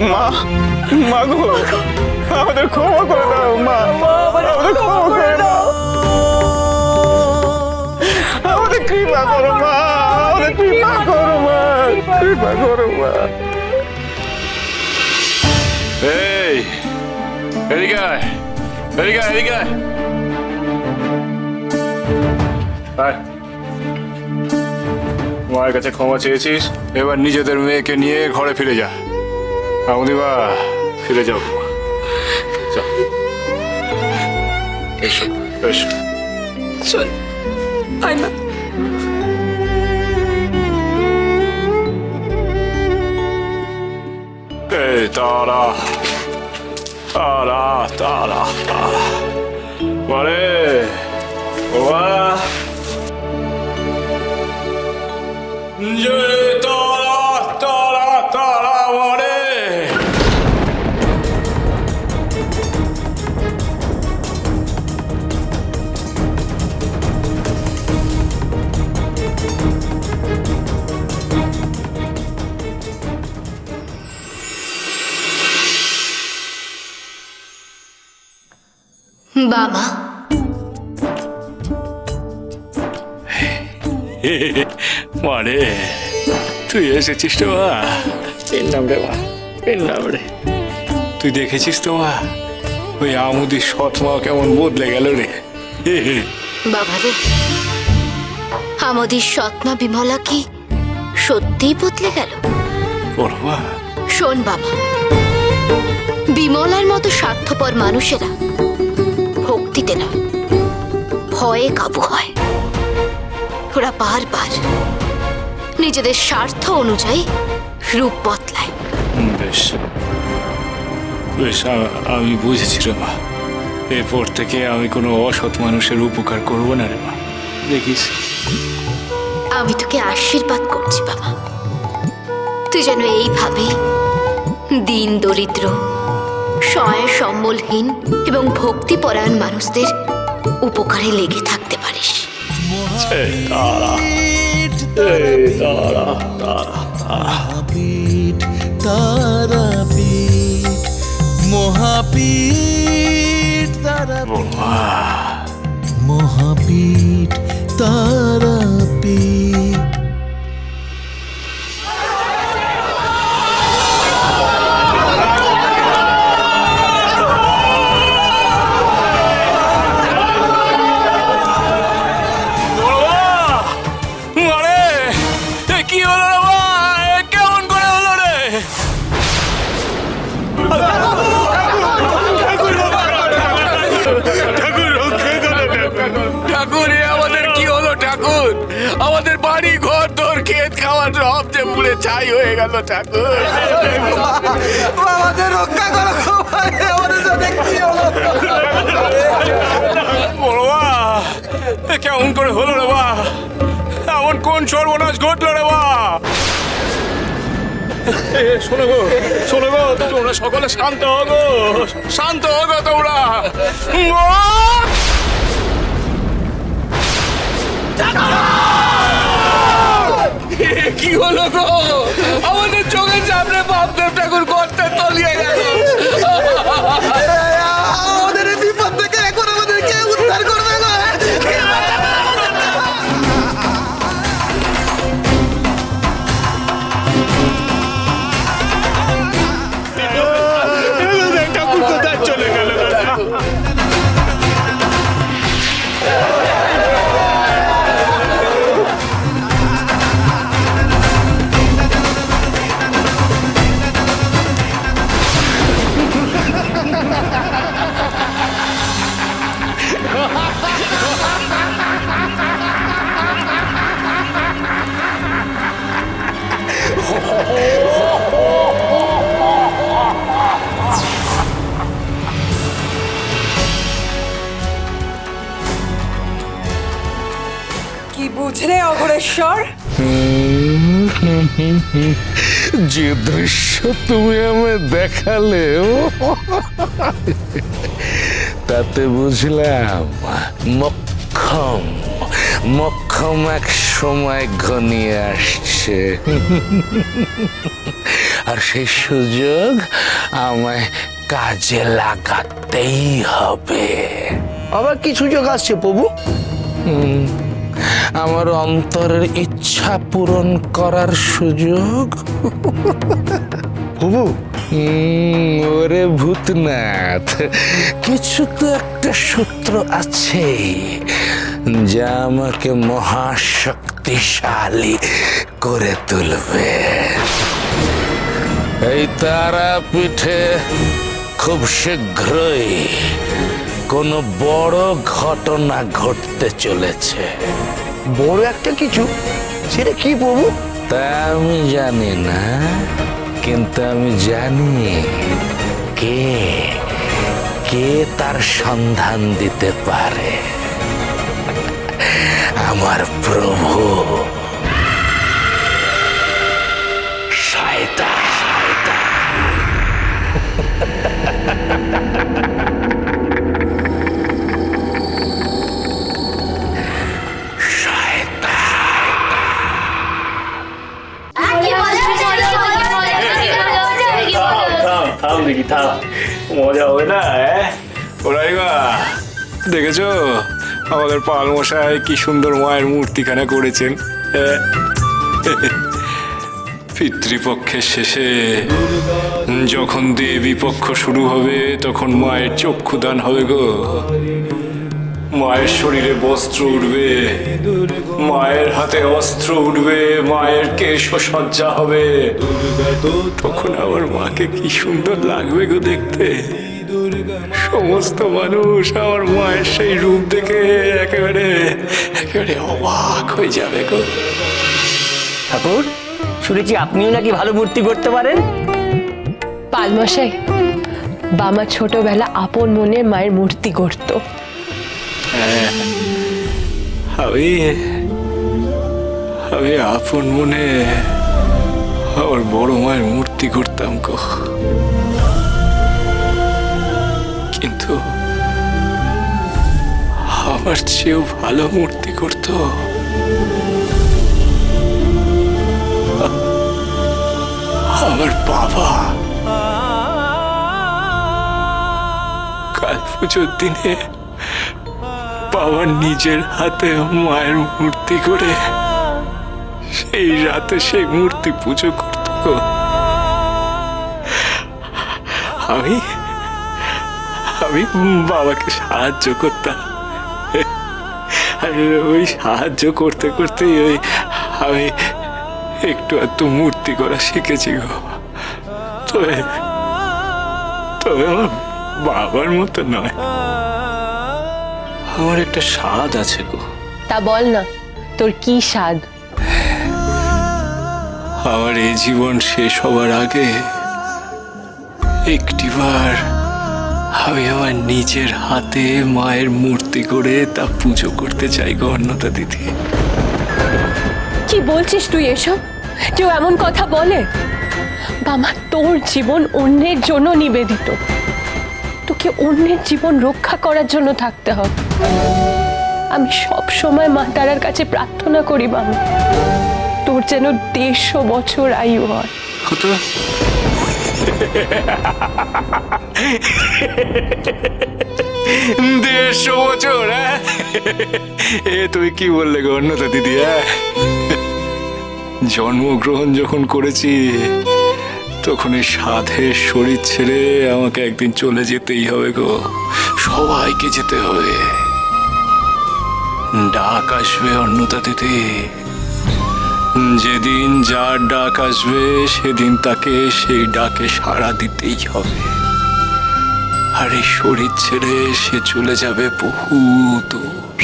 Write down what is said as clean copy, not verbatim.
মা, মা গো, আমাদের ক্ষমা করে দাও মা, আমাদের ক্ষমা করে দাও, আমাদের কৃপা করো মা, আমাদের কৃপা করো মা, কৃপা করো মা। এই এদিকে আয়, এদিকে আয়, এদিকে আয়। আয়। মায়ের কাছে ক্ষমা চেয়েছিস, এবার নিজেদের মেয়েকে নিয়ে ঘরে ফিরে যা। আমদিবা, ফিরে যাও। চল, এসো এসো। চল আয় মা। এই তারা তারা তারা তারা মানে বাবা জয় তারা তারা তারা মানে বাবা, মানে তুই এসেছিস তো মা? এর নাম রে মা, এর নাম রে। তুই দেখেছিস তো মা, ওই আমুদির সৎ মা কেমন বদলে গেল রে। বাবা রে, আমাদের সৎমা বিমলা কি সত্যিই বদলে গেল? ওর মা, শোন বাবা, বিমলার মতো স্বার্থপর মানুষেরা ভক্তিতে নয়, ভয়ে কাবু হয়। ওরা বারবার নিজেদের স্বার্থ অনুযায়ী রূপ বদলায়। বেশ বেশ, আমি বুঝেছি রে মা। এরপর থেকে আমি কোনো অসৎ মানুষের উপকার করবো না রে মা, দেখিস। আমি তোকে আশীর্বাদ করছি বাবা, তুই যেন এইভাবে দীন দরিদ্র, সহায় সম্বলহীন এবং ভক্তিপরায়ণ মানুষদের উপকারে লেগে থাকতে পারিস। মহাপীঠ তারাপীঠ, মহাপীঠ তারাপীঠ, মহাপীঠ তারাপীঠ। কি হলো রে মা? কেমন করে হলো রে? ঠাকুর, আমাদের কি হলো ঠাকুর? আমাদের বাড়ি ঘর দর ক্ষেত খাওয়ার সব যে পুড়ে ছাই হয়ে গেল ঠাকুর। আমাদের রক্ষা করো, আমাদের সাথে কি হলো? বড় মা, কেমন করে হলো রে মা? এমন কোন সর্বনাশ ঘটলো রে মা? শোনো গো, শোনো গো, তোমরা সকলে শান্ত হও গো, শান্ত হও গো তোমরা। কি হলো গো? আমাদের চোখের সামনে বাপদেব ঠাকুর গর্তে তলিয়ে গেল। আমাদের এই বিপদ থেকে এখন আমাদেরকে উদ্ধার করবে গো। ঠাকুর কোথায় চলে গেল? কি বুঝলে অঘরেশ্বর? যে দৃশ্য তুমি আমায় দেখালে তাতে বুঝলাম মক্ষম মক্ষম এক সময় ঘনিয়ে আসছে। আর সেই সুযোগ আমায় কাজে লাগাতেই হবে। আবার কি সুযোগ আসছে প্রভু? আমার অন্তরের ইচ্ছা পূরণ করার সুযোগ। প্রভু, ওরে ভূতনাথ, কিছু তো একটা সূত্র আছে যা আমাকে মহাশক্তিশালী করে তুলবে। এই তারাপীঠে খুব শীঘ্রই কোনো বড় ঘটনা ঘটতে চলেছে। বড় একটা কিছু? সেটা কি প্রভু? তা আমি জানি না, কিন্তু আমি জানি কে কে তার সন্ধান দিতে পারে। আমার প্রভু শয়তান। থাম দেখি, থাম, মজা হবে না? ওরাইবা দেখেছো আমাদের পাল মশাই কি সুন্দর মায়ের মূর্তিখানা করেছেন। পিতৃপক্ষের শেষে যখন দেবী পক্ষ শুরু হবে তখন মায়ের চক্ষুদান হবে গো। মায়ের শরীরে বস্ত্র উঠবে, মায়ের হাতে অস্ত্র উঠবে, মায়ের কেশসজ্জা হবে। তখন আমার মাকে কি সুন্দর লাগবে গো দেখতে। সমস্ত মানুষ আমার মায়ের সেই রূপ দেখে একেবারে একেবারে অবাক হয়ে যাবে গো। ঠাকুর, শুনেছি আপনিও নাকি ভালো মূর্তি করতে পারেন। পালমশাই, বামা ছোটবেলা আপন মনে মায়ের মূর্তি করত। আমি আপন মনে আমার বড় মায়ের মূর্তি করতাম গো, কিন্তু আমার চেয়েও ভালো মূর্তি করতো আমার বাবা। কাল পুজোর দিনে বাবা নিজের হাতে মায়ের মূর্তি করে সেই রাতে সেই মূর্তি পুজো করত। আমি আমি বাবাকে সাহায্য করতাম। ওই সাহায্য করতে করতেই আমি একটু একটু মূর্তি করা শিখেছি গো। তবে তবে আমার বাবার মতো নয়। আমার একটা স্বাদ আছে গো। তা বল না, তোর কি স্বাদ? আমার এই জীবন শেষ হবার আগে একটিবার আমি আমার নিজের হাতে মায়ের মূর্তি করে তা পুজো করতে চাই গো অন্নদা দিদি। কি বলছিস তুই এসব? কেউ এমন কথা বলে? বাবা, তোর জীবন অন্যের জন্য নিবেদিত। তোকে অন্যের জীবন রক্ষা করার জন্য থাকতে হবে। আমি সব সময় মা তারার কাছে প্রার্থনা করি বাবা, তোর যেন 150 বছর আয়ু হয়। 150 বছর? এ তুই কি বললে গো অন্নদা দিদি? জন্মগ্রহণ যখন করেছি তখন এই সাধের শরীর ছেড়ে আমাকে একদিন চলে যেতেই হবে গো। সবাইকে যেতে হবে। ডাক আসবে অন্নদা দিদি, যেদিন যার ডাক আসবে সেদিন তাকে সেই ডাকে সাড়া দিতেই হবে। আর এই শরীর ছেড়ে সে চলে যাবে বহু দূর।